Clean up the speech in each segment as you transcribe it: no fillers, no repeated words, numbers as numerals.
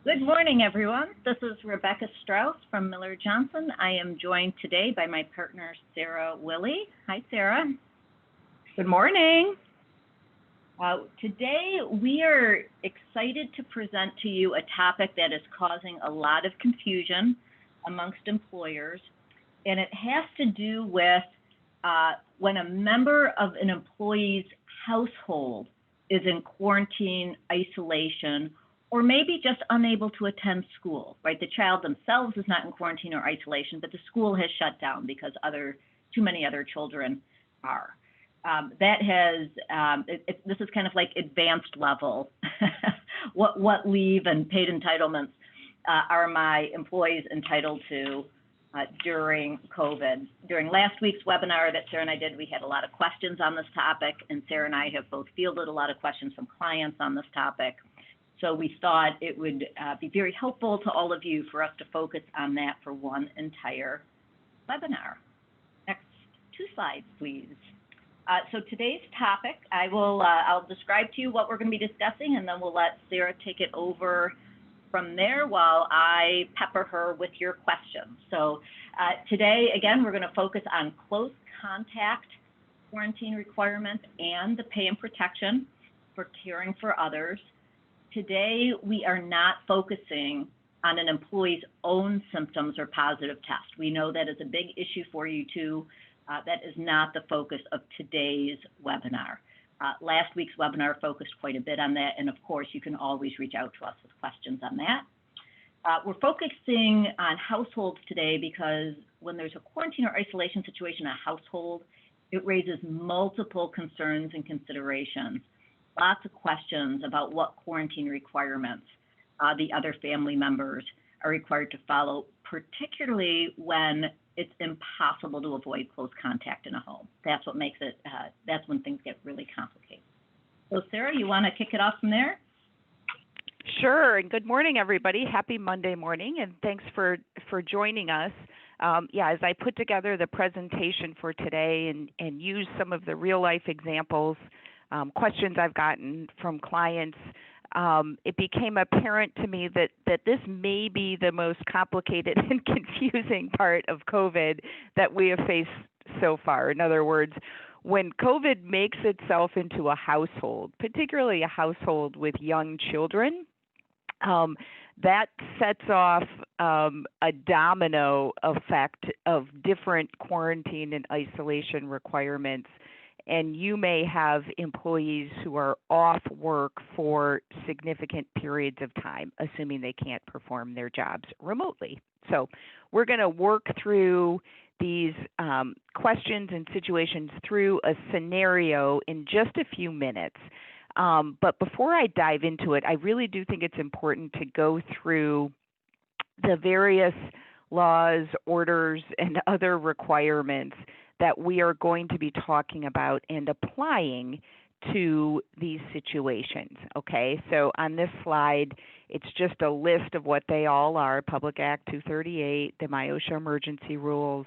Good morning, everyone. This is Rebecca Strauss from Miller Johnson. I am joined today by my partner, Sarah Willey. Hi, Sarah. Good morning. Today, we are excited to present to you a topic that is causing a lot of confusion amongst employers, and it has to do with when a member of an employee's household is in quarantine, isolation, or maybe just unable to attend school, right? The child themselves is not in quarantine or isolation, but the school has shut down because too many other children are. This is kind of like advanced level. what leave and paid entitlements are my employees entitled to during COVID? During last week's webinar that Sarah and I did, we had a lot of questions on this topic, and Sarah and I have both fielded a lot of questions from clients on this topic. So we thought it would be very helpful to all of you for us to focus on that for one entire webinar. Next 2 slides, please. So today's topic, I'll describe to you what we're going to be discussing, and then we'll let Sarah take it over from there while I pepper her with your questions. So today, again, we're going to focus on close contact quarantine requirements and the pay and protection for caring for others. Today, we are not focusing on an employee's own symptoms or positive test. We know that is a big issue for you too. That is not the focus of today's webinar. Last week's webinar focused quite a bit on that, and of course, you can always reach out to us with questions on that. We're focusing on households today because when there's a quarantine or isolation situation in a household, it raises multiple concerns and considerations. Lots of questions about what quarantine requirements the other family members are required to follow, particularly when it's impossible to avoid close contact in a home. That's what makes it, that's when things get really complicated. So Sarah, you want to kick it off from there? Sure, and good morning, everybody. Happy Monday morning, and thanks for joining us. As I put together the presentation for today and use some of the real life examples, questions I've gotten from clients, it became apparent to me that this may be the most complicated and confusing part of COVID that we have faced so far. In other words, when COVID makes itself into a household, particularly a household with young children, that sets off a domino effect of different quarantine and isolation requirements. And you may have employees who are off work for significant periods of time, assuming they can't perform their jobs remotely. So we're going to work through these questions and situations through a scenario in just a few minutes. But before I dive into it, I really do think it's important to go through the various laws, orders, and other requirements that we are going to be talking about and applying to these situations, okay? So on this slide, it's just a list of what they all are: Public Act 238, the MIOSHA emergency rules,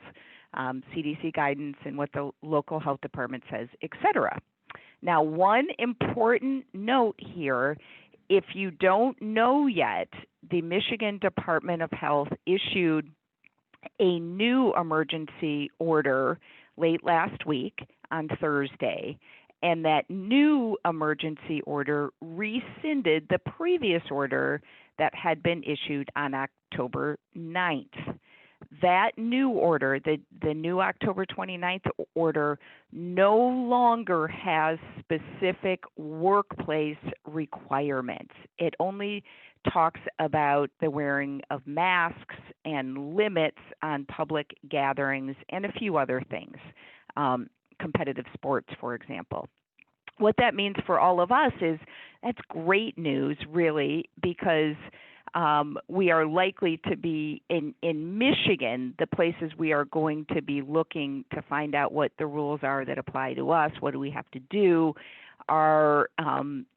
CDC guidance, and what the local health department says, et cetera. Now, one important note here, if you don't know yet, the Michigan Department of Health issued a new emergency order late last week on Thursday, and that new emergency order rescinded the previous order that had been issued on October 9th. That new order, the new October 29th order, no longer has specific workplace requirements. It only talks about the wearing of masks and limits on public gatherings and a few other things, competitive sports, for example. What that means for all of us is that's great news, really, because we are likely to be in Michigan, the places we are going to be looking to find out what the rules are that apply to us, what do we have to do, are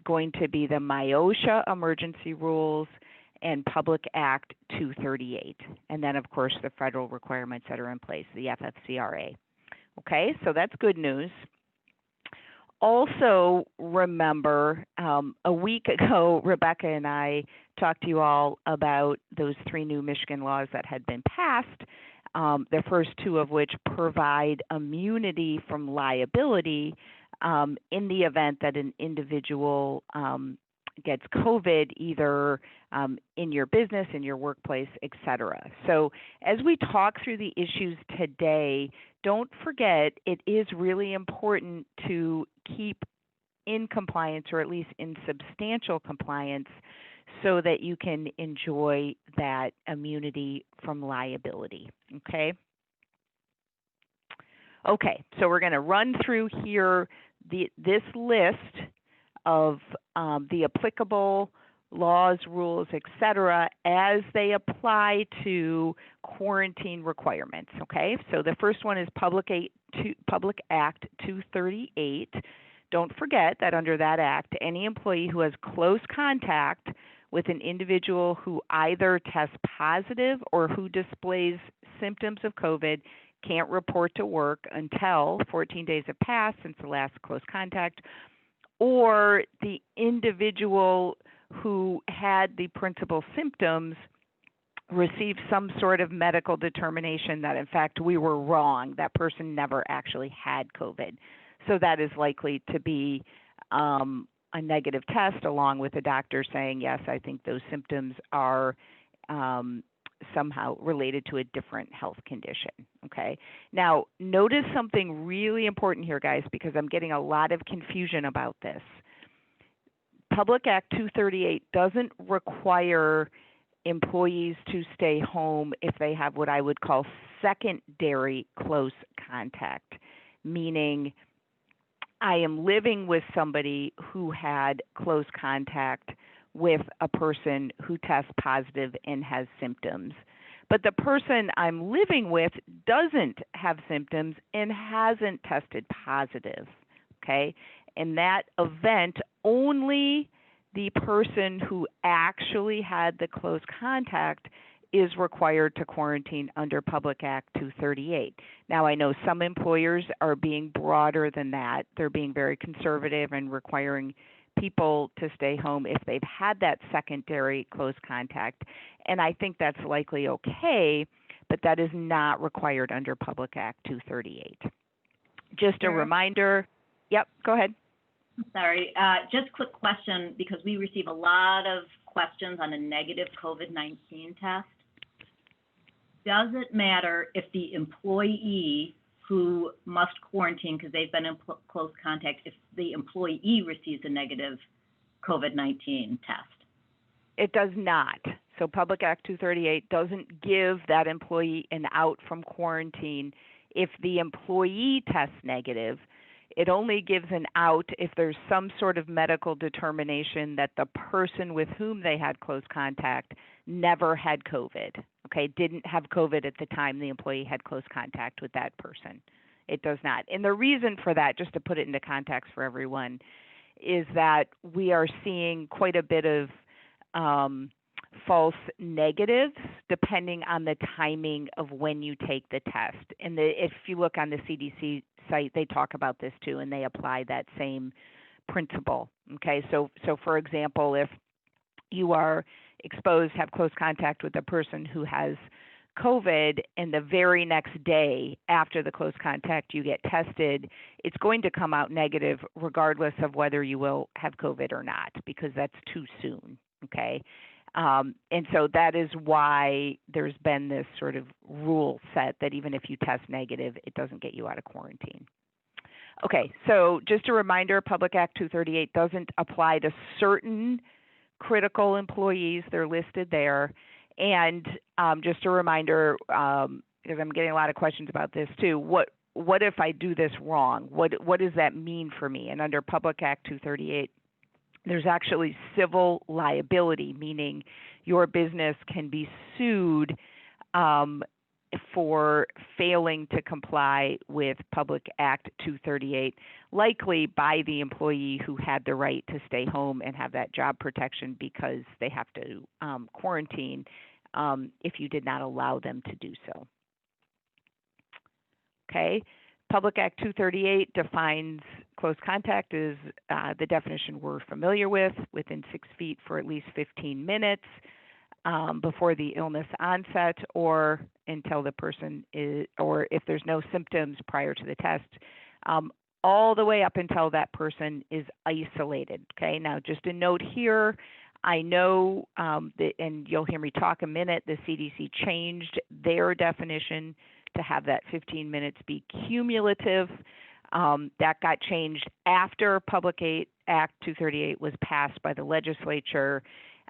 going to be the MIOSHA emergency rules and Public Act 238. And then, of course, the federal requirements that are in place, the FFCRA. Okay, so that's good news. Also, remember, a week ago, Rebecca and I talked to you all about those 3 new Michigan laws that had been passed, the first 2 of which provide immunity from liability in the event that an individual gets COVID, either in your business, in your workplace, et cetera. So as we talk through the issues today, don't forget it is really important to keep in compliance, or at least in substantial compliance, so that you can enjoy that immunity from liability, okay? Okay, so we're going to run through here this list of the applicable laws, rules, et cetera, as they apply to quarantine requirements, okay? So the first one is Public Act 238. Don't forget that under that act, any employee who has close contact with an individual who either tests positive or who displays symptoms of COVID can't report to work until 14 days have passed since the last close contact, or the individual who had the principal symptoms received some sort of medical determination that, in fact, we were wrong. That person never actually had COVID. So that is likely to be a negative test, along with a doctor saying, yes, I think those symptoms are somehow related to a different health condition, okay? Now, notice something really important here, guys, because I'm getting a lot of confusion about this. Public Act 238 doesn't require employees to stay home if they have what I would call secondary close contact, meaning I am living with somebody who had close contact with a person who tests positive and has symptoms. But the person I'm living with doesn't have symptoms and hasn't tested positive, okay? In that event, only the person who actually had the close contact is required to quarantine under Public Act 238. Now, I know some employers are being broader than that. They're being very conservative and requiring people to stay home if they've had that secondary close contact, and I think that's likely okay, but that is not required under Public Act 238. Just a reminder. Yep, go ahead. Sorry, just quick question, because we receive a lot of questions on a negative COVID-19 test. Does it matter if the employee who must quarantine because they've been in close contact, if the employee receives a negative COVID-19 test? It does not. So Public Act 238 doesn't give that employee an out from quarantine if the employee tests negative. It only gives an out if there's some sort of medical determination that the person with whom they had close contact never had COVID, okay, didn't have COVID at the time the employee had close contact with that person. It does not. And the reason for that, just to put it into context for everyone, is that we are seeing quite a bit of false negatives depending on the timing of when you take the test. And if you look on the CDC site, they talk about this too, and they apply that same principle. Okay, so for example, if you are exposed, have close contact with a person who has COVID, and the very next day after the close contact you get tested, it's going to come out negative regardless of whether you will have COVID or not, because that's too soon, okay? And so that is why there's been this sort of rule set that even if you test negative, it doesn't get you out of quarantine. Okay, so just a reminder, Public Act 238 doesn't apply to certain critical employees. They're listed there. And just a reminder, because I'm getting a lot of questions about this too, what if I do this wrong? What does that mean for me? And under Public Act 238, there's actually civil liability, meaning your business can be sued for failing to comply with Public Act 238, likely by the employee who had the right to stay home and have that job protection because they have to quarantine if you did not allow them to do so. Okay, Public Act 238 defines close contact as the definition we're familiar with, within 6 feet for at least 15 minutes before the illness onset or until the person is, or if there's no symptoms prior to the test, all the way up until that person is isolated. Okay, now just a note here, I know that, and you'll hear me talk a minute, the CDC changed their definition to have that 15 minutes be cumulative. That got changed after Public Act 238 was passed by the legislature.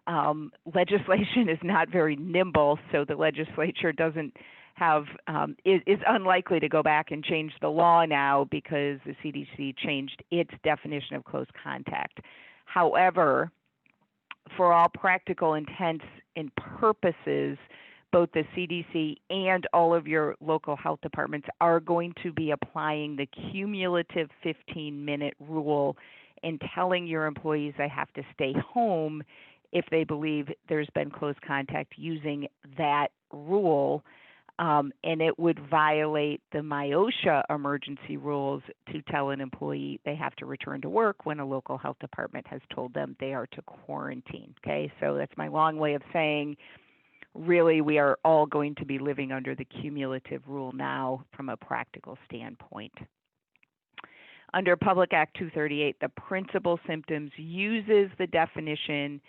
Legislation is not very nimble, so the legislature doesn't have, is unlikely to go back and change the law now because the CDC changed its definition of close contact. However, for all practical intents and purposes, both the CDC and all of your local health departments are going to be applying the cumulative 15-minute rule and telling your employees they have to stay home if they believe there's been close contact using that rule. And it would violate the MIOSHA emergency rules to tell an employee they have to return to work when a local health department has told them they are to quarantine. Okay, so that's my long way of saying, really, we are all going to be living under the cumulative rule now from a practical standpoint. Under Public Act 238, the principal symptoms uses the definition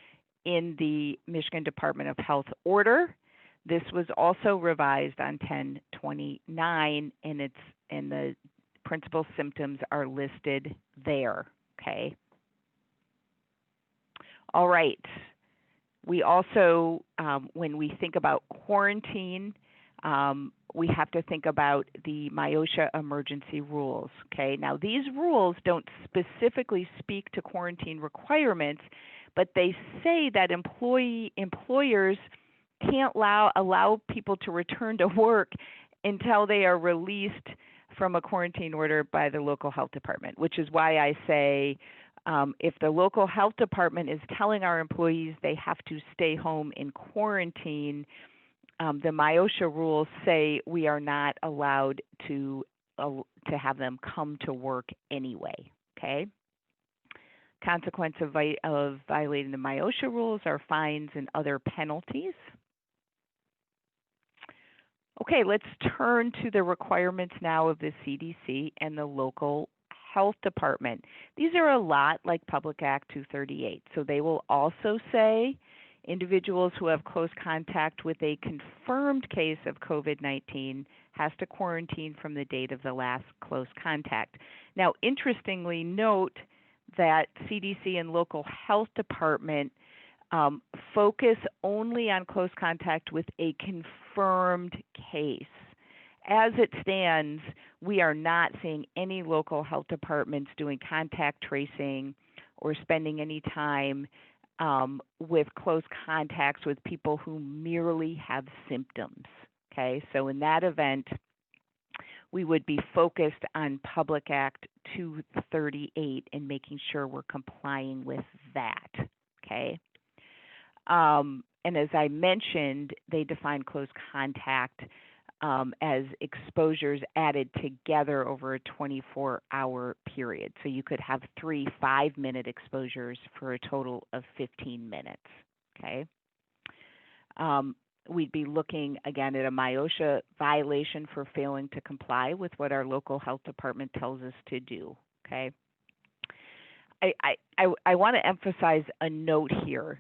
in the Michigan Department of Health order. This was also revised on 10/29, and the principal symptoms are listed there. Okay. All right. We also, when we think about quarantine, we have to think about the MIOSHA emergency rules. Okay. Now, these rules don't specifically speak to quarantine requirements, but they say that employers can't allow people to return to work until they are released from a quarantine order by the local health department, which is why I say if the local health department is telling our employees they have to stay home in quarantine, the MIOSHA rules say we are not allowed to have them come to work anyway. Okay. Consequence of violating the MIOSHA rules are fines and other penalties. Okay, let's turn to the requirements now of the CDC and the local health department. These are a lot like Public Act 238. So they will also say individuals who have close contact with a confirmed case of COVID-19 has to quarantine from the date of the last close contact. Now, interestingly, note that CDC and local health department focus only on close contact with a confirmed case. As it stands, we are not seeing any local health departments doing contact tracing or spending any time with close contacts with people who merely have symptoms. Okay, so in that event, we would be focused on Public Act 238 and making sure we're complying with that. Okay. And as I mentioned, they define close contact as exposures added together over a 24-hour period. So you could have 3 5-minute exposures for a total of 15 minutes. Okay. We'd be looking again at a MIOSHA violation for failing to comply with what our local health department tells us to do. Okay. I want to emphasize a note here.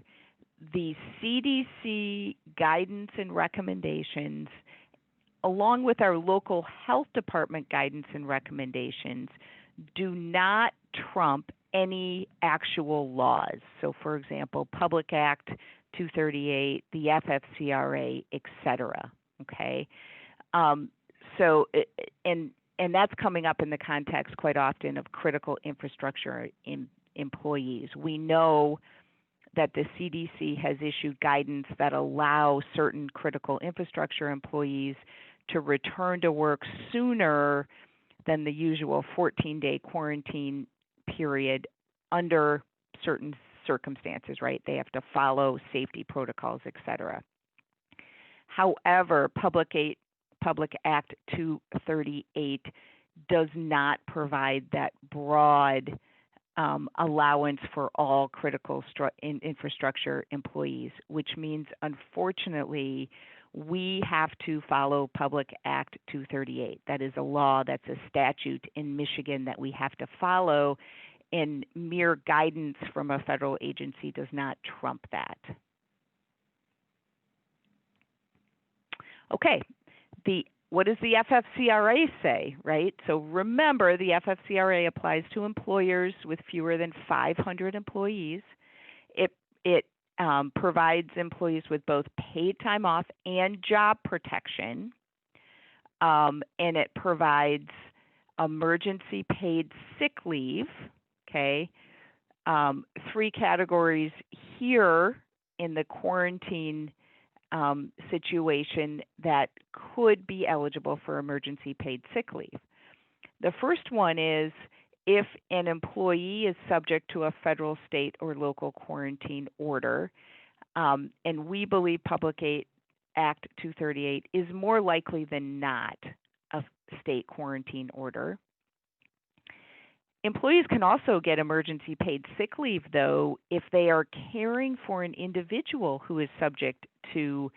The CDC guidance and recommendations, along with our local health department guidance and recommendations, do not trump any actual laws. So, for example, Public Act 238, the FFCRA, et cetera. Okay. So, and that's coming up in the context quite often of critical infrastructure employees. We know that the CDC has issued guidance that allow certain critical infrastructure employees to return to work sooner than the usual 14-day quarantine period under certain circumstances, right? They have to follow safety protocols, et cetera. However, Public Act 238 does not provide that broad allowance for all critical infrastructure employees, which means, unfortunately, we have to follow Public Act 238. That is a law, that's a statute in Michigan that we have to follow, and mere guidance from a federal agency does not trump that. Okay, what does the FFCRA say, right? So remember, the FFCRA applies to employers with fewer than 500 employees. It provides employees with both paid time off and job protection, and it provides emergency paid sick leave, okay? 3 categories here in the quarantine situation that could be eligible for emergency paid sick leave. The first one is if an employee is subject to a federal, state, or local quarantine order, and we believe Public Act 238 is more likely than not a state quarantine order. Employees can also get emergency paid sick leave, though, if they are caring for an individual who is subject to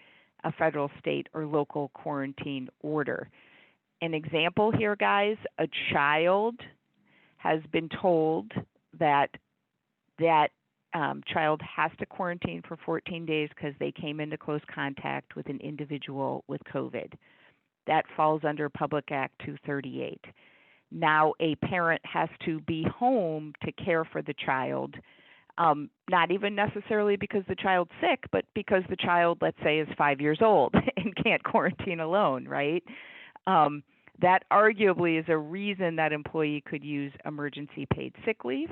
a federal, state, or local quarantine order. An example here, guys, a child has been told that child has to quarantine for 14 days because they came into close contact with an individual with COVID. That falls under Public Act 238. Now a parent has to be home to care for the child, not even necessarily because the child's sick, but because the child, let's say, is 5 years old and can't quarantine alone, right? That arguably is a reason that employee could use emergency paid sick leave.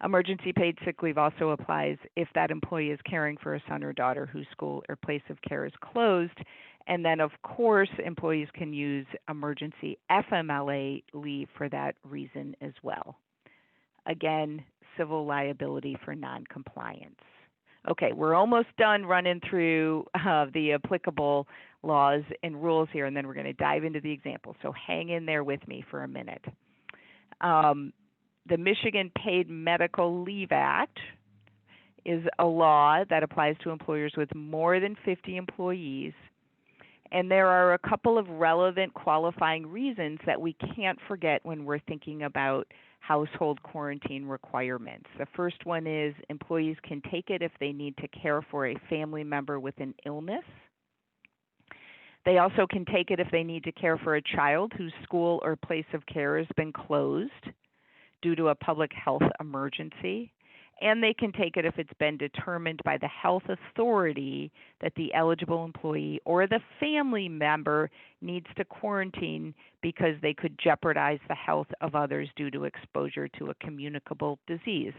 Emergency paid sick leave also applies if that employee is caring for a son or daughter whose school or place of care is closed. And then, of course, employees can use emergency FMLA leave for that reason as well. Again, civil liability for noncompliance. Okay, we're almost done running through the applicable laws and rules here, and then we're going to dive into the examples. So hang in there with me for a minute. The Michigan Paid Medical Leave Act is a law that applies to employers with more than 50 employees. And there are a couple of relevant qualifying reasons that we can't forget when we're thinking about household quarantine requirements. The first one is employees can take it if they need to care for a family member with an illness. They also can take it if they need to care for a child whose school or place of care has been closed due to a public health emergency. And they can take it if it's been determined by the health authority that the eligible employee or the family member needs to quarantine because they could jeopardize the health of others due to exposure to a communicable disease,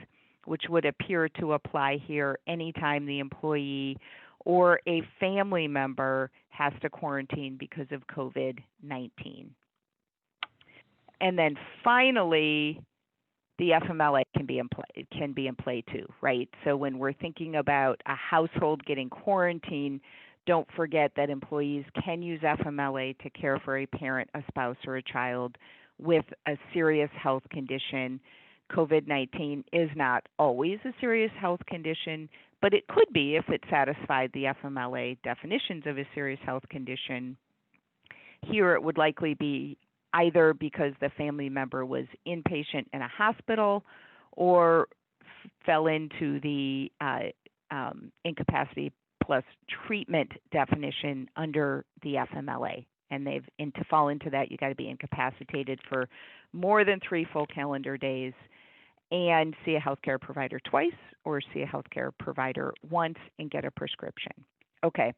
which would appear to apply here anytime the employee or a family member has to quarantine because of COVID-19. And then finally, the FMLA can be in play too, right? So when we're thinking about a household getting quarantined, don't forget that employees can use FMLA to care for a parent, a spouse, or a child with a serious health condition. COVID-19 is not always a serious health condition, but it could be if it satisfied the FMLA definitions of a serious health condition. Here it would likely be either because the family member was inpatient in a hospital or fell into the incapacity plus treatment definition under the FMLA. And to fall into that, you got to be incapacitated for more than 3 full calendar days and see a healthcare provider twice or see a healthcare provider once and get a prescription. Okay,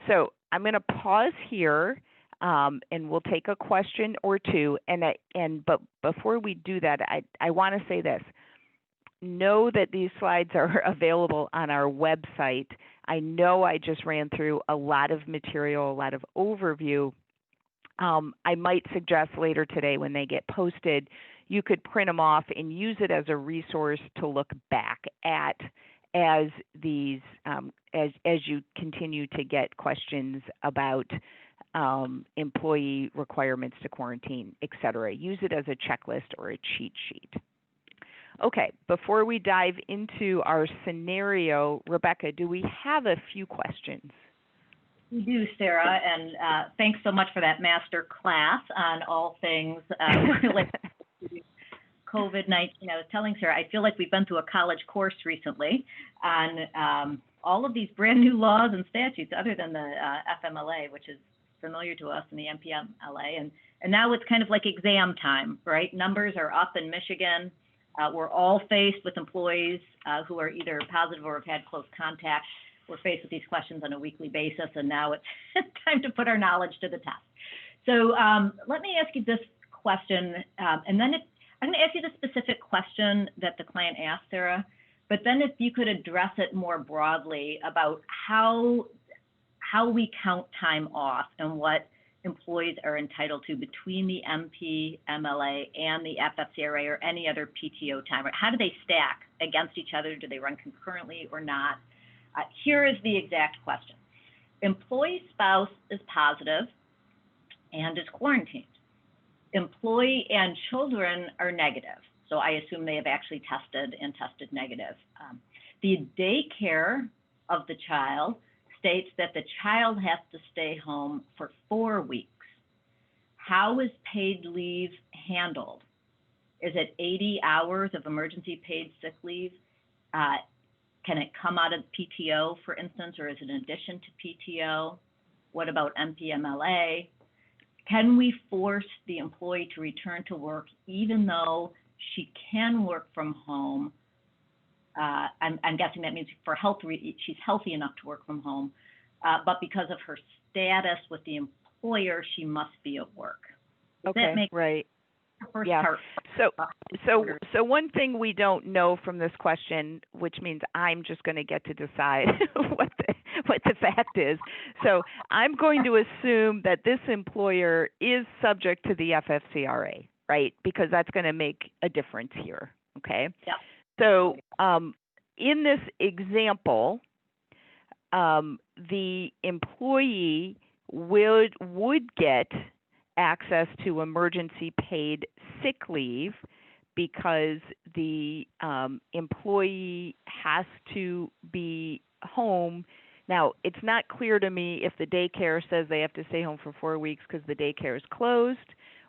so I'm going to pause here. And we'll take a question or two. But before we do that, I want to say this. Know that these slides are available on our website. I know I just ran through a lot of material, a lot of overview. I might suggest later today when they get posted, you could print them off and use it as a resource to look back at as these as you continue to get questions about employee requirements to quarantine, et cetera. Use it as a checklist or a cheat sheet. Okay, before we dive into our scenario, Rebecca, do we have a few questions? We do, Sarah, and thanks so much for that master class on all things related to COVID-19. I was telling Sarah, I feel like we've been through a college course recently on all of these brand new laws and statutes other than the FMLA, which is familiar to us, in the MPMLA. And now it's kind of like exam time, right? Numbers are up in Michigan. We're all faced with employees who are either positive or have had close contact. We're faced with these questions on a weekly basis, and now it's time to put our knowledge to the test. So let me ask you this question, and then I'm going to ask you the specific question that the client asked, Sarah, but then if you could address it more broadly about how we count time off and what employees are entitled to between the MPMLA and the FFCRA or any other PTO time. How do they stack against each other? Do they run concurrently or not? Here is the exact question. Employee spouse is positive and is quarantined. Employee and children are negative. So I assume they have actually tested and tested negative. The daycare of the child states that the child has to stay home for 4 weeks. How is paid leave handled? Is it 80 hours of emergency paid sick leave? Can it come out of PTO, for instance, or is it in addition to PTO? What about MPMLA? Can we force the employee to return to work even though she can work from home? I'm guessing that means for health, she's healthy enough to work from home, but because of her status with the employer, she must be at work. Does that make right. First Yeah. part, So one thing we don't know from this question, which means I'm just going to get to decide what the fact is. So I'm going to assume that this employer is subject to the FFCRA, right? Because that's going to make a difference here. Okay. Yeah. So in this example, the employee would get access to emergency paid sick leave because the employee has to be home. Now, it's not clear to me if the daycare says they have to stay home for 4 weeks because the daycare is closed,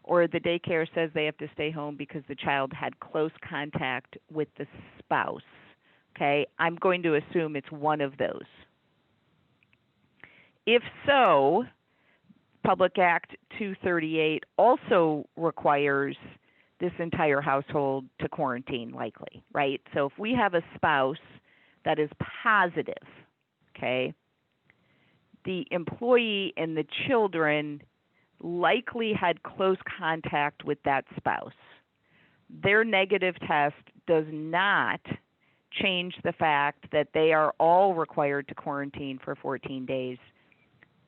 or the daycare says they have to stay home because the child had close contact with the spouse. Okay, I'm going to assume it's one of those. If so, Public Act 238 also requires this entire household to quarantine, likely, right? So if we have a spouse that is positive, okay, the employee and the children likely had close contact with that spouse. Their negative test does not change the fact that they are all required to quarantine for 14 days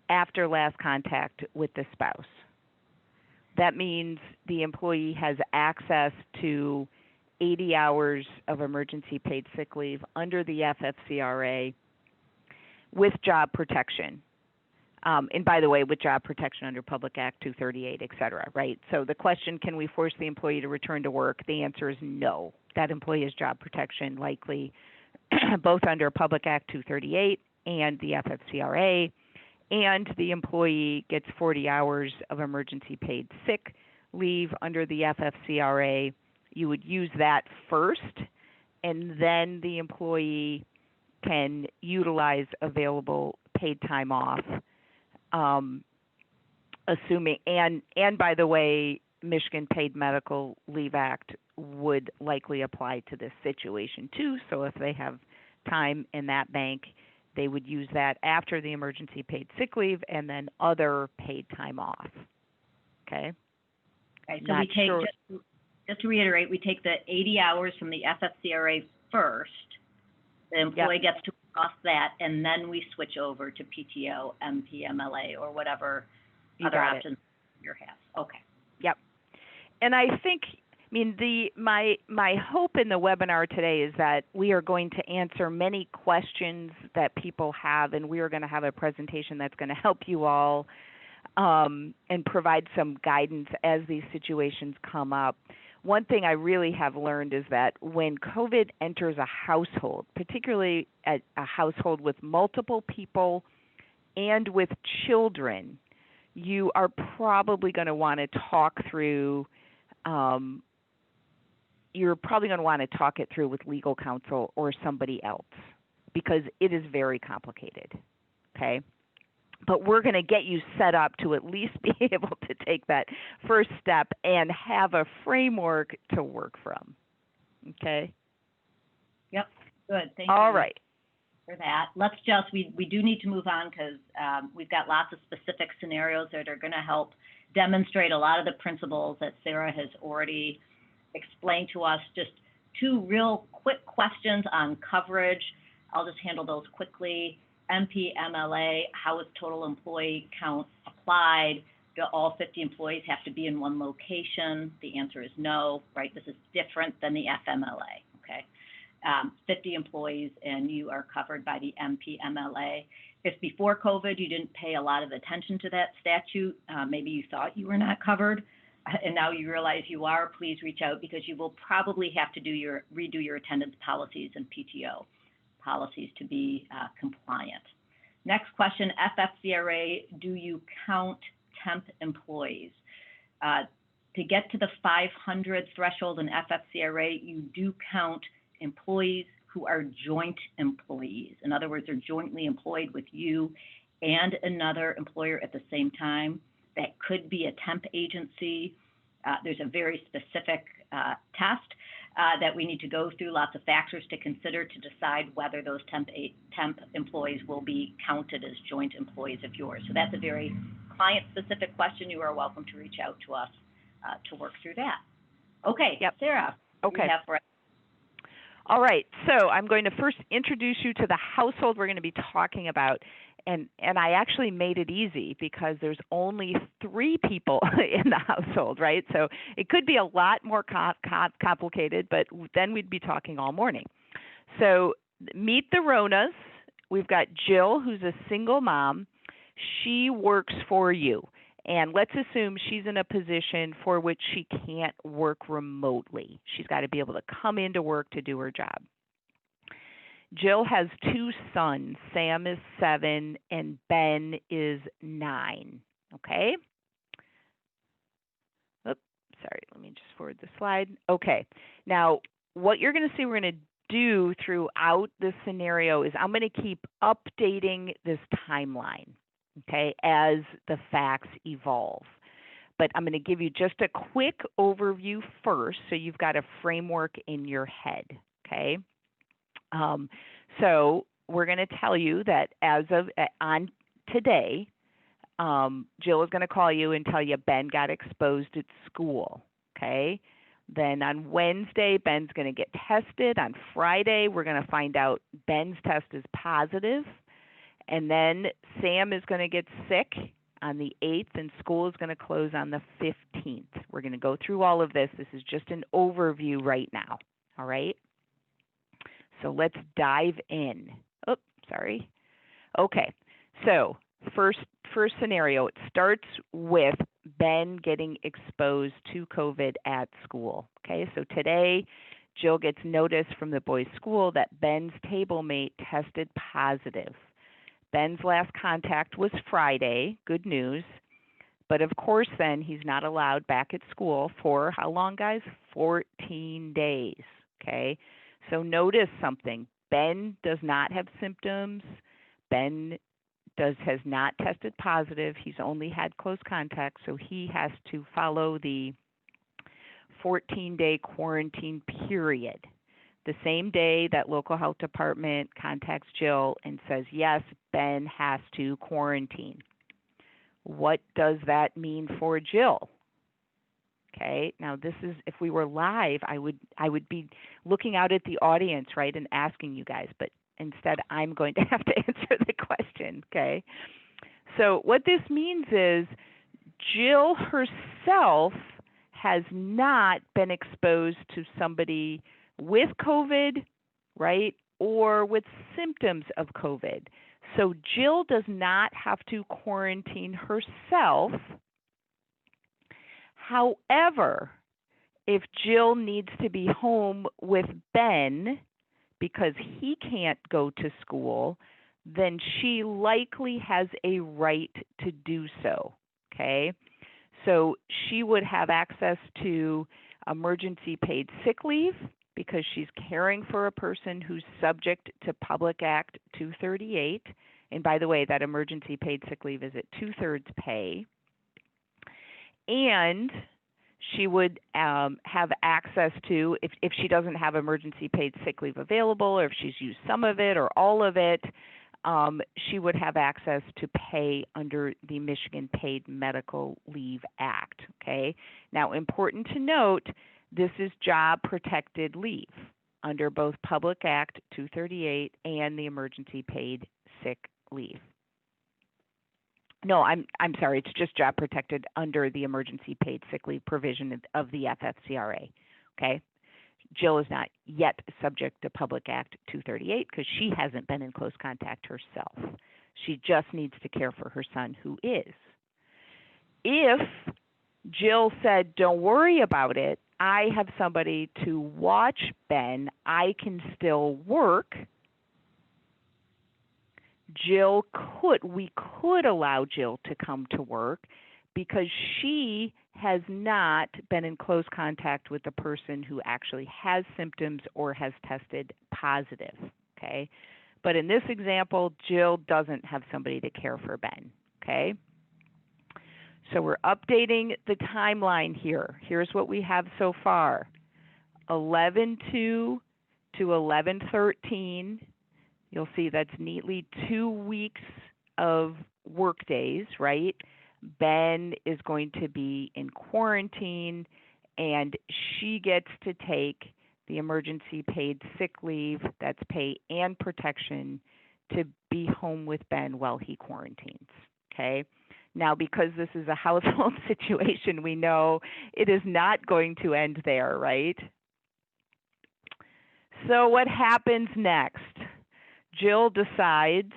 after last contact with the spouse. That means the employee has access to 80 hours of emergency paid sick leave under the FFCRA with job protection. And by the way, with job protection under Public Act 238, et cetera, right? So the question, can we force the employee to return to work? The answer is no. That employee has job protection likely both under Public Act 238 and the FFCRA. And the employee gets 40 hours of emergency paid sick leave under the FFCRA. You would use that first, and then the employee can utilize available paid time off, assuming, and by the way, Michigan Paid Medical Leave Act would likely apply to this situation too. So if they have time in that bank, they would use that after the emergency paid sick leave and then other paid time off. Okay. Okay. So we take, just to reiterate, we take the 80 hours from the FFCRA first. The employee gets to off that, and then we switch over to PTO, MPMLA, or whatever other options you have. Okay. Yep. And I think, my hope in the webinar today is that we are going to answer many questions that people have, and we are going to have a presentation that's going to help you all and provide some guidance as these situations come up. One thing I really have learned is that when COVID enters a household, particularly a household with multiple people and with children, you are probably going to want to talk through, you're probably going to want to talk it through with legal counsel or somebody else because it is very complicated, okay? But we're going to get you set up to at least be able to take that first step and have a framework to work from, okay? Yep, good, thank you. All right. For that. Let's just, we do need to move on because we've got lots of specific scenarios that are going to help demonstrate a lot of the principles that Sarah has already explained to us. Just two real quick questions on coverage. I'll just handle those quickly. MPMLA, how is total employee count applied? Do all 50 employees have to be in one location? The answer is no, right? This is different than the FMLA, okay? 50 employees and you are covered by the MPMLA. If before COVID you didn't pay a lot of attention to that statute, maybe you thought you were not covered, and now you realize you are, please reach out because you will probably have to redo your attendance policies and PTO policies to be compliant. Next question, FFCRA, do you count temp employees? To get to the 500 threshold in FFCRA, you do count employees who are joint employees. In other words, they're jointly employed with you and another employer at the same time. That could be a temp agency. There's a very specific test that we need to go through, lots of factors to consider to decide whether those temp employees will be counted as joint employees of yours. So that's a very client-specific question. You are welcome to reach out to us to work through that. Okay, yep. Sarah, okay. You have for us. All right, so I'm going to first introduce you to the household we're going to be talking about. And I actually made it easy because there's only 3 people in the household, right? So it could be a lot more complicated, but then we'd be talking all morning. So meet the Ronas. We've got Jill, who's a single mom. She works for you. And let's assume she's in a position for which she can't work remotely. She's got to be able to come into work to do her job. Jill has 2 sons. Sam is 7 and Ben is 9. Okay? Oops, sorry, let me just forward the slide. Okay. Now, what you're going to see we're going to do throughout this scenario is I'm going to keep updating this timeline, okay, as the facts evolve. But I'm going to give you just a quick overview first so you've got a framework in your head, okay? So we're going to tell you that as of on today, Jill is going to call you and tell you Ben got exposed at school, okay? Then on Wednesday, Ben's going to get tested. On Friday, we're going to find out Ben's test is positive. And then Sam is going to get sick on the 8th, and school is going to close on the 15th. We're going to go through all of this. This is just an overview right now, all right? So let's dive in. Oh, sorry. Okay, so first scenario, it starts with Ben getting exposed to COVID at school. Okay, so today, Jill gets notice from the boys' school that Ben's table mate tested positive. Ben's last contact was Friday, good news. But of course then he's not allowed back at school for how long, guys? 14 days, okay? So notice something. Ben does not have symptoms. Ben has not tested positive. He's only had close contact, so he has to follow the 14-day quarantine period. The same day that local health department contacts Jill and says, yes, Ben has to quarantine. What does that mean for Jill? Okay, now this is, if we were live, I would be looking out at the audience, right, and asking you guys, but instead I'm going to have to answer the question, okay? So what this means is Jill herself has not been exposed to somebody with COVID, right, or with symptoms of COVID. So Jill does not have to quarantine herself. However, if Jill needs to be home with Ben because he can't go to school, then she likely has a right to do so, okay? So she would have access to emergency paid sick leave because she's caring for a person who's subject to Public Act 238. And by the way, that emergency paid sick leave is at 2/3 pay. And she would have access to, if she doesn't have emergency paid sick leave available, or if she's used some of it or all of it, she would have access to pay under the Michigan Paid Medical Leave Act, okay? Now, important to note, this is job protected leave under both Public Act 238 and the emergency paid sick leave. No, I'm sorry, it's just job protected under the emergency paid sick leave provision of the FFCRA, okay? Jill is not yet subject to Public Act 238 because she hasn't been in close contact herself. She just needs to care for her son who is. If Jill said, don't worry about it, I have somebody to watch Ben, I can still work, we could allow Jill to come to work because she has not been in close contact with the person who actually has symptoms or has tested positive, okay? But in this example, Jill doesn't have somebody to care for Ben, okay? So we're updating the timeline here. Here's what we have so far. 11/2 to 11/13. You'll see that's neatly 2 weeks of work days, right? Ben is going to be in quarantine, and she gets to take the emergency paid sick leave, that's pay and protection, to be home with Ben while he quarantines, okay? Now, because this is a household situation, we know it is not going to end there, right? So what happens next? Jill decides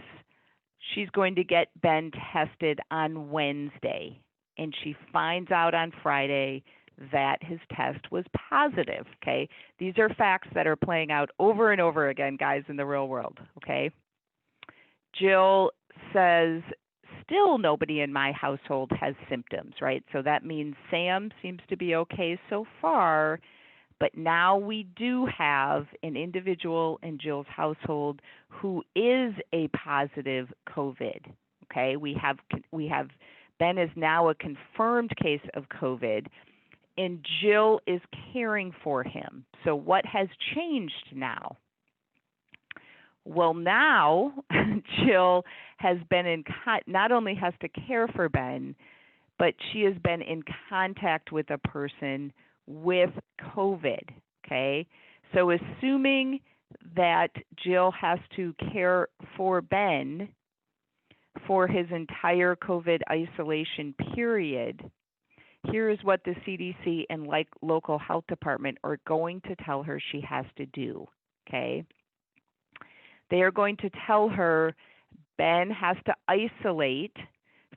she's going to get Ben tested on Wednesday, and she finds out on Friday that his test was positive, okay? These are facts that are playing out over and over again, guys, in the real world, okay? Jill says, still nobody in my household has symptoms, right? So that means Sam seems to be okay so far, but now we do have an individual in Jill's household who is a positive COVID, okay? We have Ben is now a confirmed case of COVID, and Jill is caring for him. So what has changed now? Well, now Jill has been not only has to care for Ben, but she has been in contact with a person with COVID, okay? So assuming that Jill has to care for Ben for his entire COVID isolation period, here is what the CDC and local health department are going to tell her she has to do, okay? They are going to tell her Ben has to isolate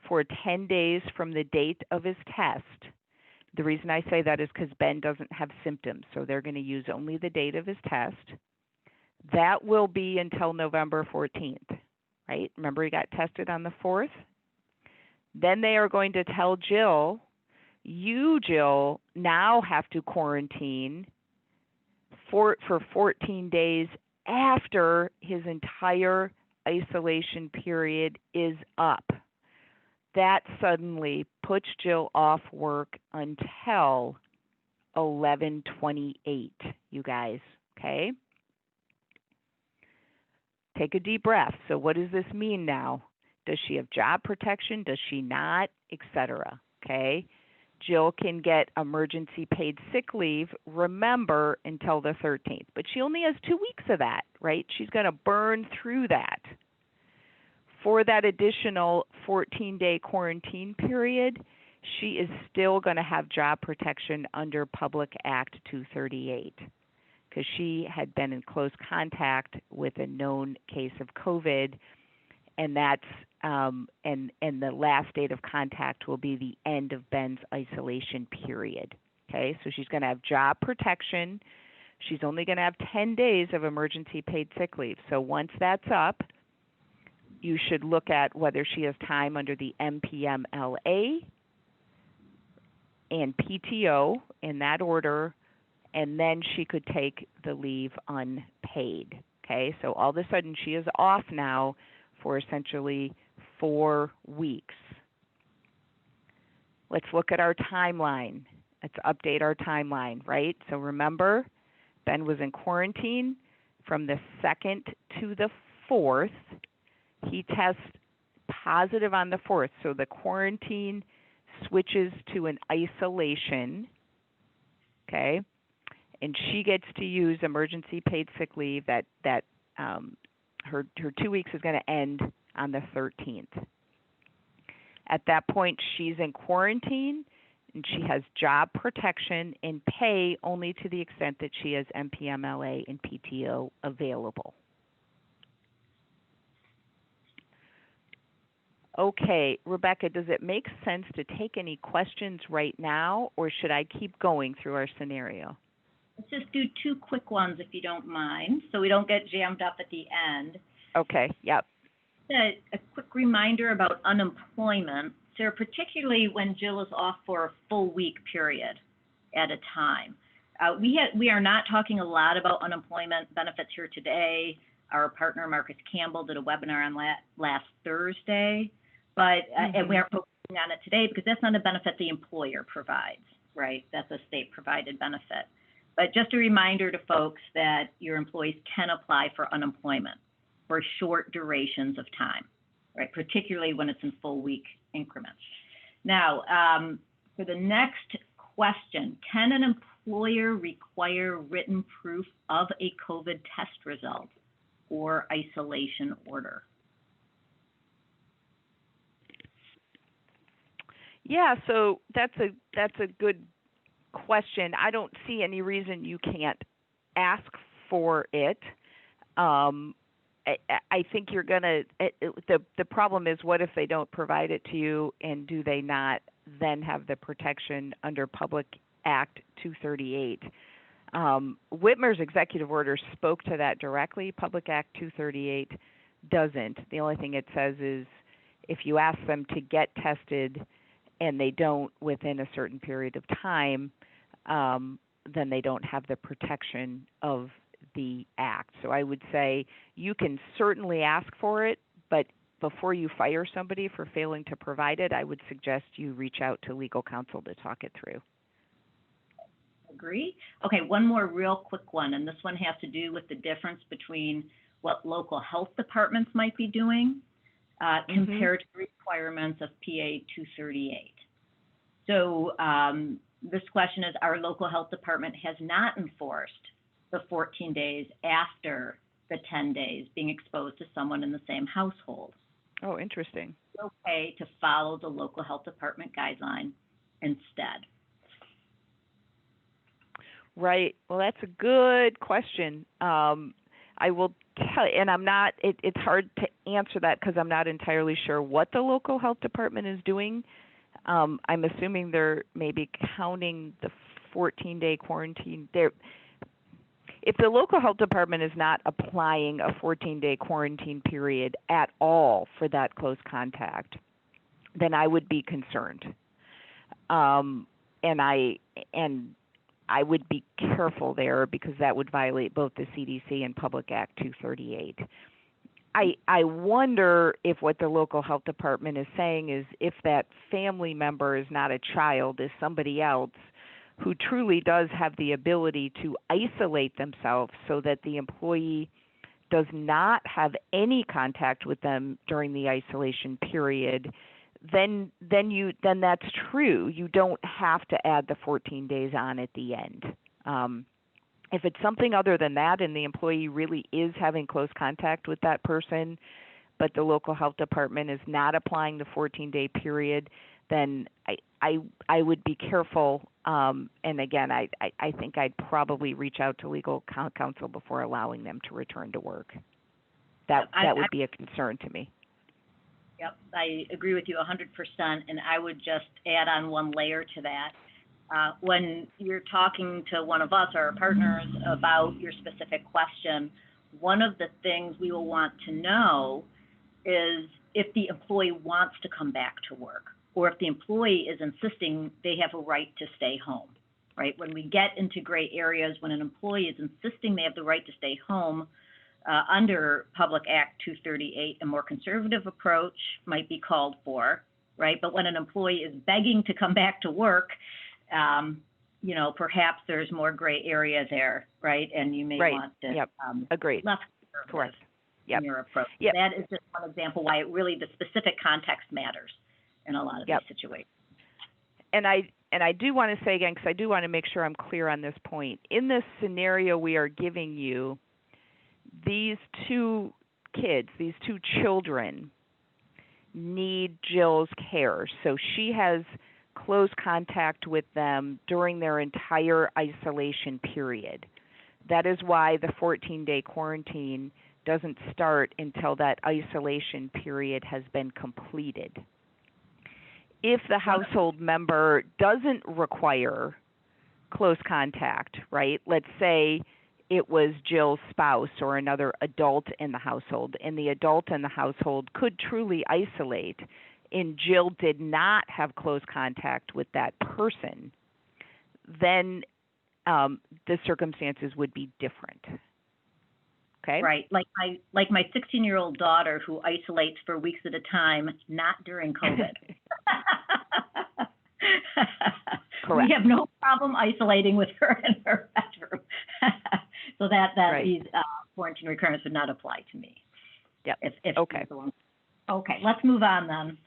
for 10 days from the date of his test. The reason I say that is because Ben doesn't have symptoms, so they're going to use only the date of his test. That will be until November 14th, right? Remember he got tested on the 4th? Then they are going to tell Jill, you, Jill, now have to quarantine for 14 days after his entire isolation period is up. That suddenly puts Jill off work until 11/28, you guys, okay? Take a deep breath. So what does this mean now? Does she have job protection? Does she not? Etc. Okay? Jill can get emergency paid sick leave, remember, until the 13th. But she only has 2 weeks of that, right? She's going to burn through that. For that additional 14-day quarantine period, she is still going to have job protection under Public Act 238 because she had been in close contact with a known case of COVID, and that's and the last date of contact will be the end of Ben's isolation period. Okay, so she's going to have job protection. She's only going to have 10 days of emergency paid sick leave. So once that's up, you should look at whether she has time under the MPMLA and PTO in that order, and then she could take the leave unpaid. Okay, so all of a sudden she is off now for essentially 4 weeks. Let's look at our timeline. Let's update our timeline, right? So remember, Ben was in quarantine from the 2nd to the 4th. He tests positive on the 4th, so the quarantine switches to an isolation, okay? And she gets to use emergency paid sick leave. Her 2 weeks is going to end on the 13th. At that point, she's in quarantine, and she has job protection and pay only to the extent that she has MPMLA and PTO available. Okay, Rebecca, does it make sense to take any questions right now, or should I keep going through our scenario? Let's just do 2 quick ones if you don't mind, so we don't get jammed up at the end. Okay, yep. A quick reminder about unemployment. So particularly when Jill is off for a full week period at a time. We are not talking a lot about unemployment benefits here today. Our partner, Marcus Campbell, did a webinar on last Thursday, but and we are focusing on it today because that's not a benefit the employer provides, right? That's a state-provided benefit. But just a reminder to folks that your employees can apply for unemployment for short durations of time, right? Particularly when it's in full week increments. Now, for the next question, can an employer require written proof of a COVID test result or isolation order? Yeah, so that's a good question. I don't see any reason you can't ask for it. I think you're gonna. The problem is, what if they don't provide it to you, and do they not then have the protection under Public Act 238? Whitmer's executive order spoke to that directly. Public Act 238 doesn't. The only thing it says is if you ask them to get tested and they don't within a certain period of time, then they don't have the protection of the act. So I would say you can certainly ask for it, but before you fire somebody for failing to provide it, I would suggest you reach out to legal counsel to talk it through. Agree. Okay, one more real quick one, and this one has to do with the difference between what local health departments might be doing compared to requirements of PA 238. So this question is, our local health department has not enforced the 14 days after the 10 days being exposed to someone in the same household. Oh, interesting. It's okay to follow the local health department guideline instead. Right. Well, that's a good question. I will tell you, and I'm not, it's hard to answer that because I'm not entirely sure what the local health department is doing. I'm assuming they're maybe counting the 14-day quarantine. If the local health department is not applying a 14-day quarantine period at all for that close contact, then I would be concerned. And I would be careful there because that would violate both the CDC and Public Act 238. I wonder if what the local health department is saying is if that family member is not a child, is somebody else who truly does have the ability to isolate themselves so that the employee does not have any contact with them during the isolation period, then that's true. You don't have to add the 14 days on at the end. If it's something other than that and the employee really is having close contact with that person, but the local health department is not applying the 14-day period, then I would be careful. And again, I think I'd probably reach out to legal counsel before allowing them to return to work. That would be a concern to me. Yep, I agree with you 100%, and I would just add on one layer to that. When you're talking to one of us or our partners about your specific question, one of the things we will want to know is if the employee wants to come back to work, or if the employee is insisting they have a right to stay home, right? When we get into gray areas, when an employee is insisting they have the right to stay home, under Public Act 238, a more conservative approach might be called for, right? But when an employee is begging to come back to work, perhaps there's more gray area there, right? And you may want to Agreed. less Correct. in your approach. That is just one example why the specific context matters in a lot of these situations. And I do want to say again, because I do want to make sure I'm clear on this point. In this scenario we are giving you, these two kids, these two children, need Jill's care. So she has close contact with them during their entire isolation period. That is why the 14-day quarantine doesn't start until that isolation period has been completed. If the household member doesn't require close contact, right? Let's say it was Jill's spouse or another adult in the household, and the adult in the household could truly isolate, and Jill did not have close contact with that person, then the circumstances would be different. Okay? Right. Like my 16-year-old daughter who isolates for weeks at a time, not during COVID. Correct. We have no problem isolating with her in her bedroom. So these quarantine requirements would not apply to me. Yep. Okay. Okay, let's move on then.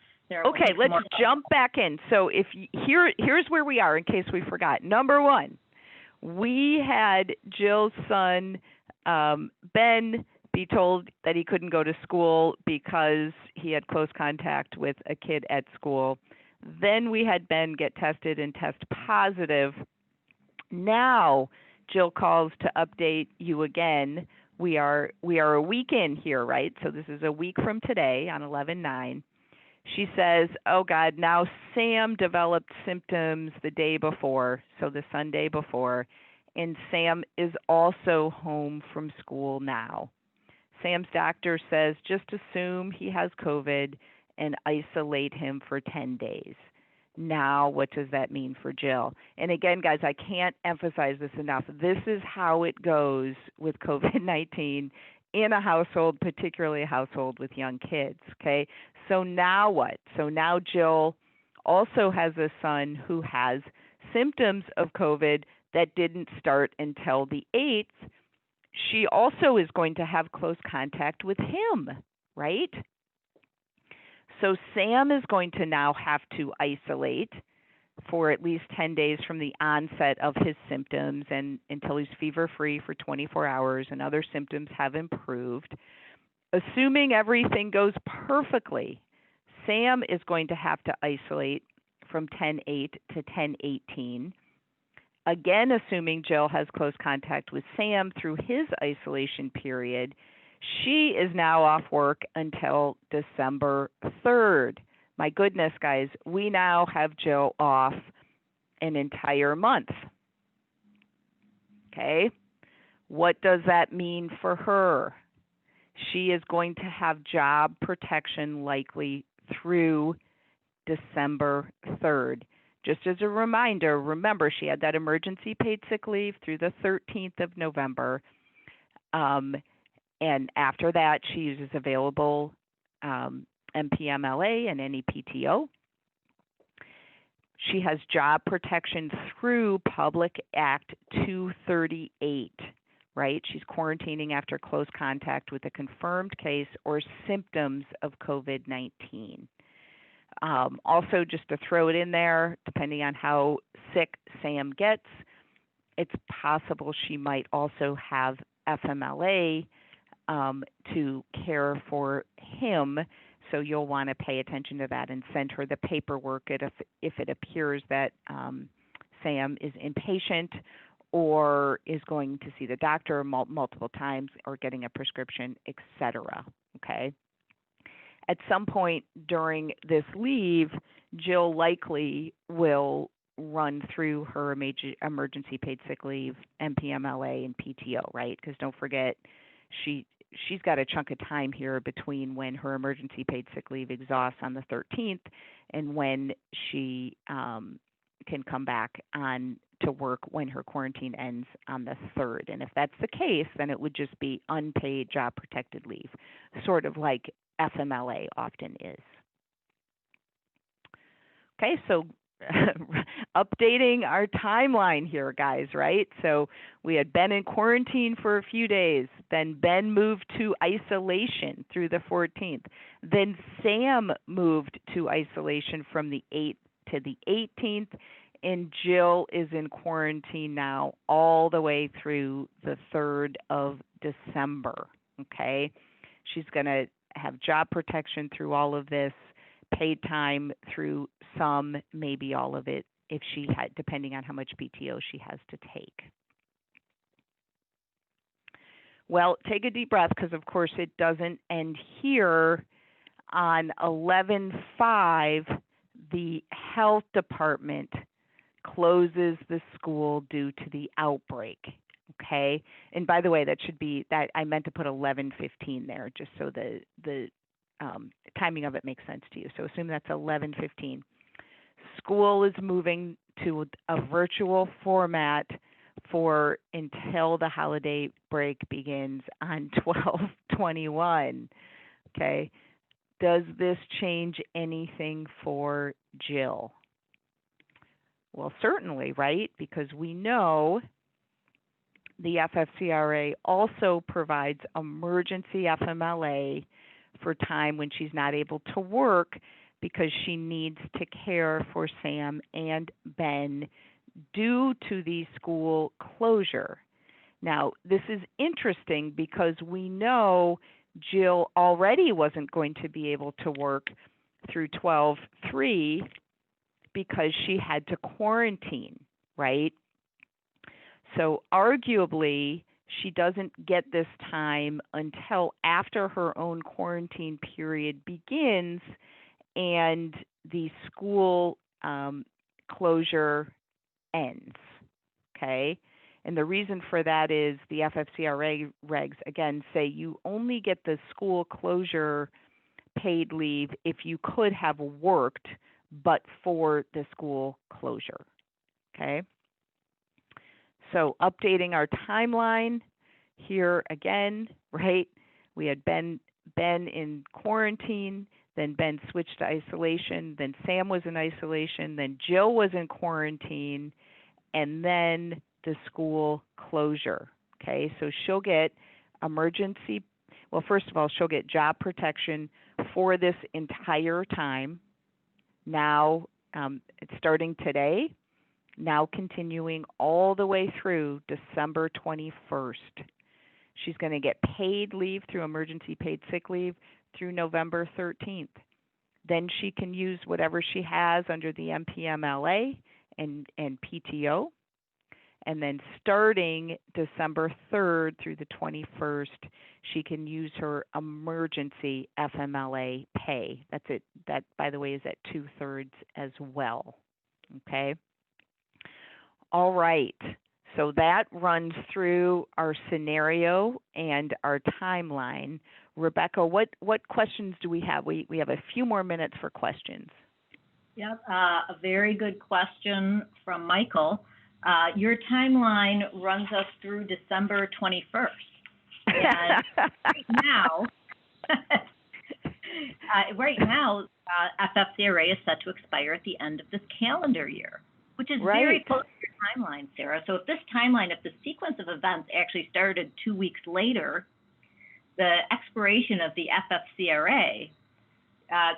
Okay, let's jump back in. So here's where we are in case we forgot. Number one, we had Jill's son, Ben, be told that he couldn't go to school because he had close contact with a kid at school. Then we had Ben get tested and test positive. Now Jill calls to update you again. We are a week in here, right? So this is a week from today on 11/9. She says, oh God, now Sam developed symptoms the day before, so the Sunday before, and Sam is also home from school now. Sam's doctor says just assume he has COVID and isolate him for 10 days. Now, what does that mean for Jill? And again, guys, I can't emphasize this enough. This is how it goes with COVID-19 in a household, particularly a household with young kids, okay? So now what? So now Jill also has a son who has symptoms of COVID that didn't start until the 8th. She also is going to have close contact with him, right? So Sam is going to now have to isolate for at least 10 days from the onset of his symptoms and until he's fever-free for 24 hours and other symptoms have improved. Assuming everything goes perfectly, Sam is going to have to isolate from 10/8 to 10/18. Again, assuming Jill has close contact with Sam through his isolation period, she is now off work until December 3rd. My goodness, guys, we now have Jill off an entire month. Okay? What does that mean for her? She is going to have job protection likely through December 3rd. Just as a reminder, remember she had that emergency paid sick leave through the 13th of November. And after that, she uses available MPMLA and any PTO. She has job protection through Public Act 238, right? She's quarantining after close contact with a confirmed case or symptoms of COVID-19. Also, just to throw it in there, depending on how sick Sam gets, it's possible she might also have FMLA to care for him. So you'll want to pay attention to that and send her the paperwork if it appears that Sam is inpatient or is going to see the doctor multiple times or getting a prescription, etc. Okay. at some point during this leave, Jill likely will run through her emergency paid sick leave, MPMLA, and PTO, right? Because don't forget, she's got a chunk of time here between when her emergency paid sick leave exhausts on the 13th and when she can come back on to work when her quarantine ends on the 3rd. And if that's the case, then it would just be unpaid job protected leave, sort of like FMLA often is. Okay, so updating our timeline here, guys, right? So we had been in quarantine for a few days. Then Ben moved to isolation through the 14th. Then Sam moved to isolation from the 8th to the 18th. And Jill is in quarantine now all the way through the 3rd of December, okay? She's going to have job protection through all of this, paid time through some, maybe all of it, if she had, depending on how much PTO she has to take. Well, take a deep breath, because of course it doesn't end here. On 11/5, the health department closes the school due to the outbreak, okay? And by the way, that should be, that I meant to put 11:15 there, just so the timing of it makes sense to you. So assume that's 11:15. School is moving to a virtual format for until the holiday break begins on 12/21, okay? Does this change anything for Jill? Well, certainly, right? Because we know the FFCRA also provides emergency FMLA for time when she's not able to work because she needs to care for Sam and Ben due to the school closure. Now, this is interesting because we know Jill already wasn't going to be able to work through 12/3 because she had to quarantine, right? So arguably, she doesn't get this time until after her own quarantine period begins and the school closure ends, okay? And the reason for that is the FFCRA regs, again, say you only get the school closure paid leave if you could have worked but for the school closure, okay? So updating our timeline here again, right? We had Ben in quarantine, then Ben switched to isolation, then Sam was in isolation, then Jill was in quarantine, and then the school closure, okay? So she'll get emergency, well, first of all, she'll get job protection for this entire time. Now, it's starting today, now continuing all the way through December 21st. She's going to get paid leave through emergency paid sick leave through November 13th. Then she can use whatever she has under the MPMLA and PTO. And then starting December 3rd through the 21st, she can use her emergency FMLA pay. That's it. That, by the way, is at 2/3 as well. Okay? All right. So that runs through our scenario and our timeline. Rebecca, what questions do we have? We have a few more minutes for questions. Yep, a very good question from Michael. Your timeline runs us through December 21st. And right now, FFCRA is set to expire at the end of this calendar year, which is very close to your timeline, Sarah. So if the sequence of events actually started 2 weeks later, the expiration of the FFCRA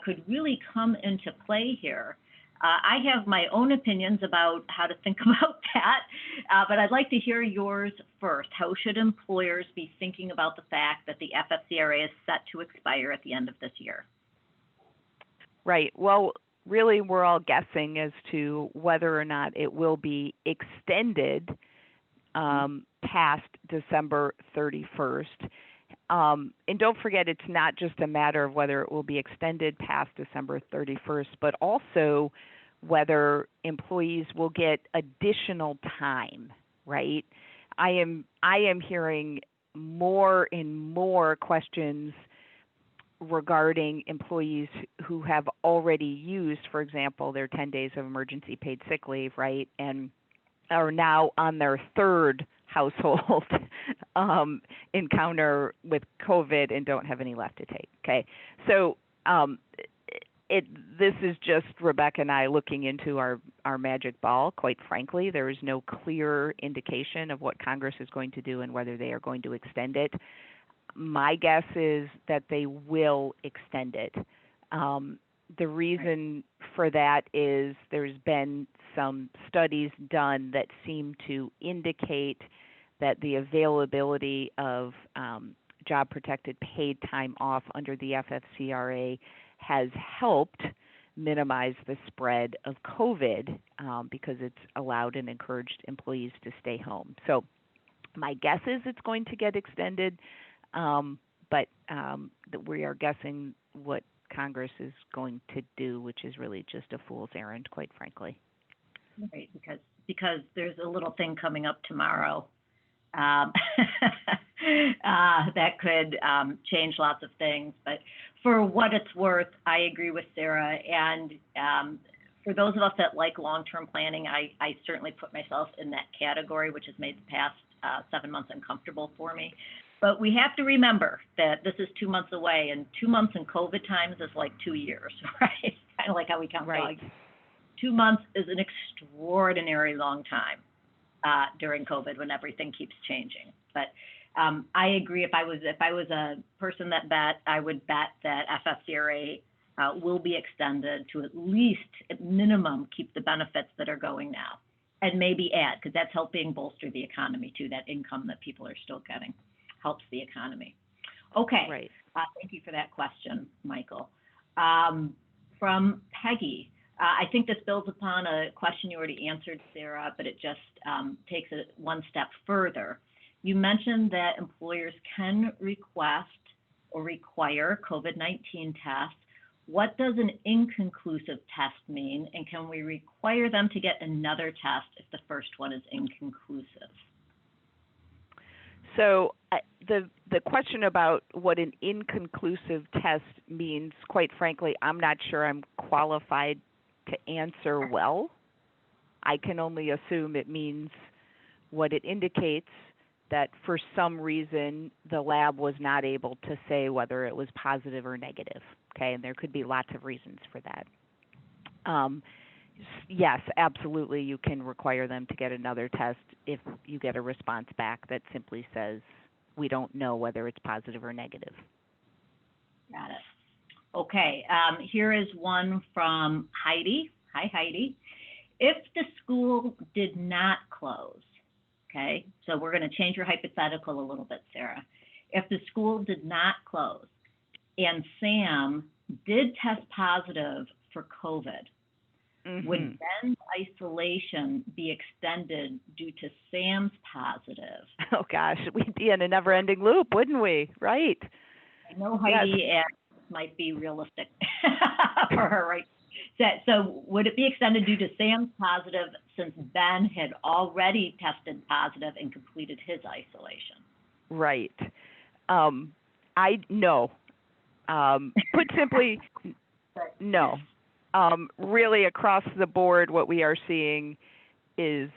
could really come into play here. I have my own opinions about how to think about that, but I'd like to hear yours first. How should employers be thinking about the fact that the FFCRA is set to expire at the end of this year? Right. Well, really, we're all guessing as to whether or not it will be extended past December 31st. And don't forget, it's not just a matter of whether it will be extended past December 31st, but also whether employees will get additional time, right? I am hearing more and more questions regarding employees who have already used, for example, their 10 days of emergency paid sick leave, right, and are now on their third household encounter with COVID and don't have any left to take. Okay, so this is just Rebecca and I looking into our magic ball. Quite frankly, there is no clear indication of what Congress is going to do and whether they are going to extend it. My guess is that they will extend it. The reason for that is there's been some studies done that seem to indicate that the availability of job-protected paid time off under the FFCRA has helped minimize the spread of COVID because it's allowed and encouraged employees to stay home. So my guess is it's going to get extended, but we are guessing what Congress is going to do, which is really just a fool's errand, quite frankly. Right, because there's a little thing coming up tomorrow that could change lots of things. But for what it's worth, I agree with Sarah. And for those of us that like long-term planning, I certainly put myself in that category, which has made the past 7 months uncomfortable for me. But we have to remember that this is 2 months away, and 2 months in COVID times is like 2 years, right? Kind of like how we count dogs. 2 months is an extraordinary long time during COVID when everything keeps changing. But I agree. If I was a person that bet, I would bet that FFCRA will be extended to at least, at minimum, keep the benefits that are going now, and maybe add, because that's helping bolster the economy too. That income that people are still getting helps the economy. Okay. Right. Thank you for that question, Michael. From Peggy. I think this builds upon a question you already answered, Sarah, but it just takes it one step further. You mentioned that employers can request or require COVID-19 tests. What does an inconclusive test mean, and can we require them to get another test if the first one is inconclusive? So the question about what an inconclusive test means, quite frankly, I'm not sure I'm qualified to answer well. I can only assume it means what it indicates, that for some reason the lab was not able to say whether it was positive or negative, okay? And there could be lots of reasons for that. Yes, absolutely, you can require them to get another test if you get a response back that simply says, we don't know whether it's positive or negative. Got it. Okay, here is one from Heidi. Hi, Heidi. If the school did not close, okay, so we're going to change your hypothetical a little bit, Sarah. If the school did not close and Sam did test positive for COVID, would Ben's isolation be extended due to Sam's positive? Oh, gosh, we'd be in a never-ending loop, wouldn't we? Right. I know Heidi might be realistic for her, right? So would it be extended due to Sam's positive since Ben had already tested positive and completed his isolation? Right. No. Put simply, no. Really, across the board, what we are seeing is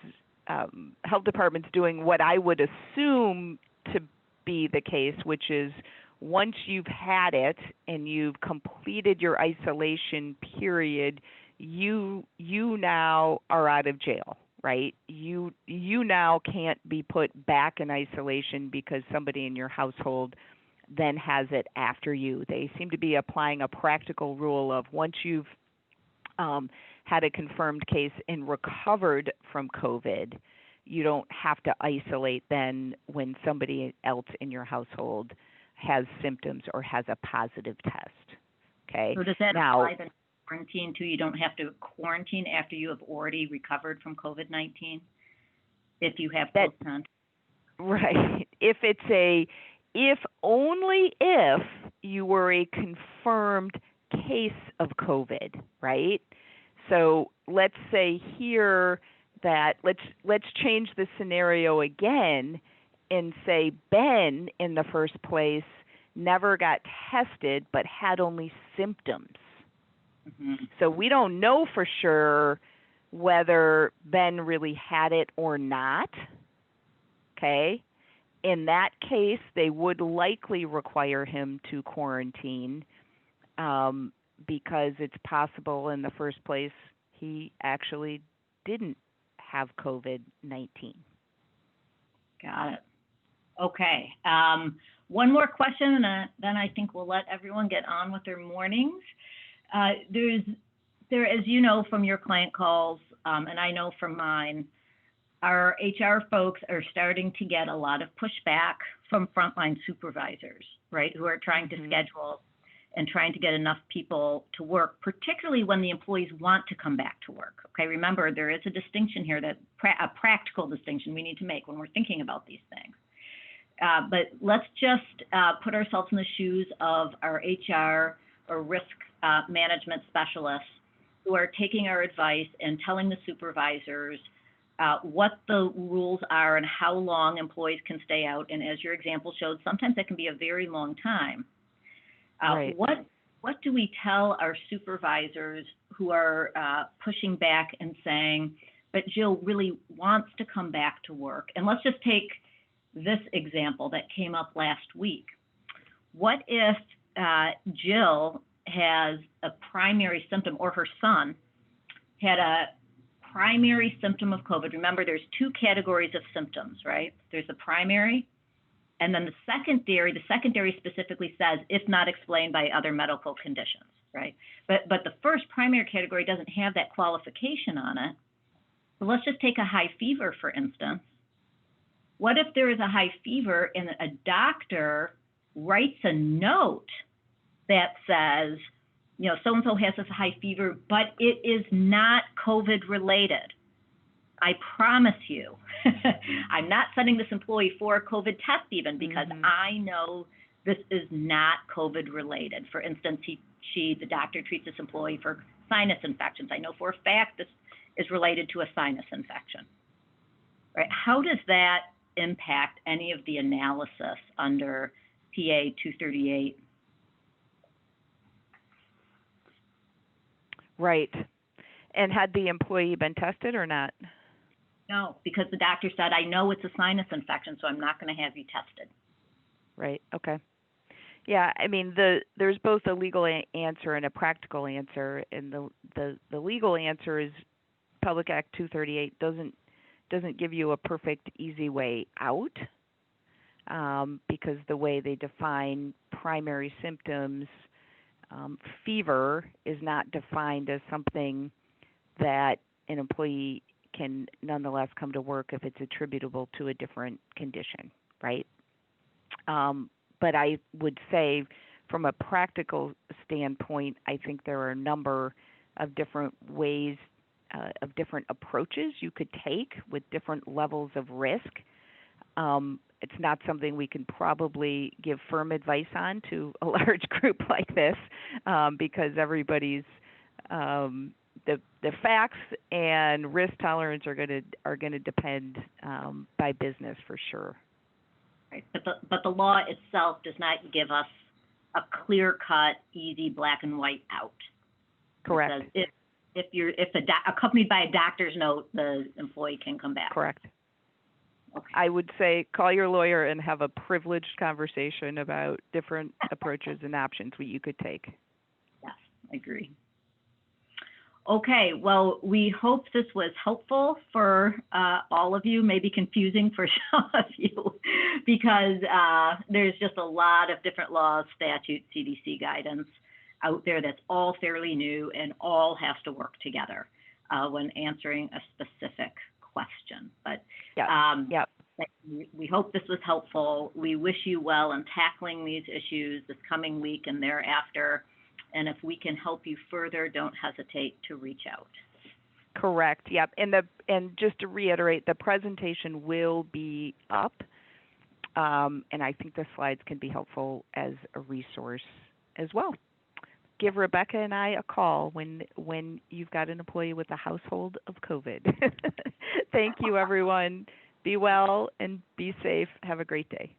health departments doing what I would assume to be the case, which is once you've had it and you've completed your isolation period, you now are out of jail, right? You now can't be put back in isolation because somebody in your household then has it after you. They seem to be applying a practical rule of once you've had a confirmed case and recovered from COVID, you don't have to isolate then when somebody else in your household has symptoms or has a positive test. Okay. So does that apply to quarantine too? You don't have to quarantine after you have already recovered from COVID-19 if you have close contact? Right. If only if you were a confirmed case of COVID, right? So let's say here that let's change the scenario again and say Ben in the first place never got tested but had only symptoms. Mm-hmm. So we don't know for sure whether Ben really had it or not. Okay? In that case, they would likely require him to quarantine because it's possible in the first place he actually didn't have COVID-19. Got it. Okay. One more question, and then I think we'll let everyone get on with their mornings. There, as you know from your client calls, and I know from mine, our HR folks are starting to get a lot of pushback from frontline supervisors, right, who are trying to schedule and trying to get enough people to work, particularly when the employees want to come back to work. Okay, remember, there is a distinction here, a practical distinction we need to make when we're thinking about these things. But let's just put ourselves in the shoes of our HR or risk management specialists who are taking our advice and telling the supervisors what the rules are and how long employees can stay out. And as your example showed, sometimes that can be a very long time. Right. What do we tell our supervisors who are pushing back and saying, but Jill really wants to come back to work? And let's just take this example that came up last week. What if Jill has a primary symptom, or her son had a primary symptom of COVID? Remember, there's two categories of symptoms, right? There's the primary, and then the secondary specifically says, if not explained by other medical conditions, right? But the first primary category doesn't have that qualification on it. So let's just take a high fever, for instance. What if there is a high fever and a doctor writes a note that says, you know, so-and-so has this high fever, but it is not COVID related. I promise you, I'm not sending this employee for a COVID test even because I know this is not COVID related. For instance, the doctor treats this employee for sinus infections. I know for a fact this is related to a sinus infection, right? How does that impact any of the analysis under PA 238? Right. And had the employee been tested or not? No, because the doctor said, I know it's a sinus infection, so I'm not going to have you tested. Right. Okay. Yeah, I mean, there's both a legal answer and a practical answer, and the legal answer is Public Act 238 doesn't give you a perfect, easy way out because the way they define primary symptoms, fever is not defined as something that an employee can nonetheless come to work if it's attributable to a different condition, right? But I would say from a practical standpoint, I think there are a number of different ways, of different approaches you could take with different levels of risk. It's not something we can probably give firm advice on to a large group like this because everybody's the facts and risk tolerance are going to depend by business for sure. Right. But the law itself does not give us a clear-cut, easy black and white out. Correct. It says if accompanied by a doctor's note, the employee can come back. Correct. Okay. I would say call your lawyer and have a privileged conversation about different approaches and options you could take. Yes, I agree. Okay, well, we hope this was helpful for all of you, maybe confusing for some of you, because there's just a lot of different laws, statutes, CDC guidance out there that's all fairly new and all has to work together when answering a specific question. But we hope this was helpful. We wish you well in tackling these issues this coming week and thereafter. And if we can help you further, don't hesitate to reach out. Correct. Yep. And just to reiterate, the presentation will be up And I think the slides can be helpful as a resource as well. Give Rebecca and I a call when you've got an employee with a household of COVID. Thank you, everyone. Be well and be safe. Have a great day.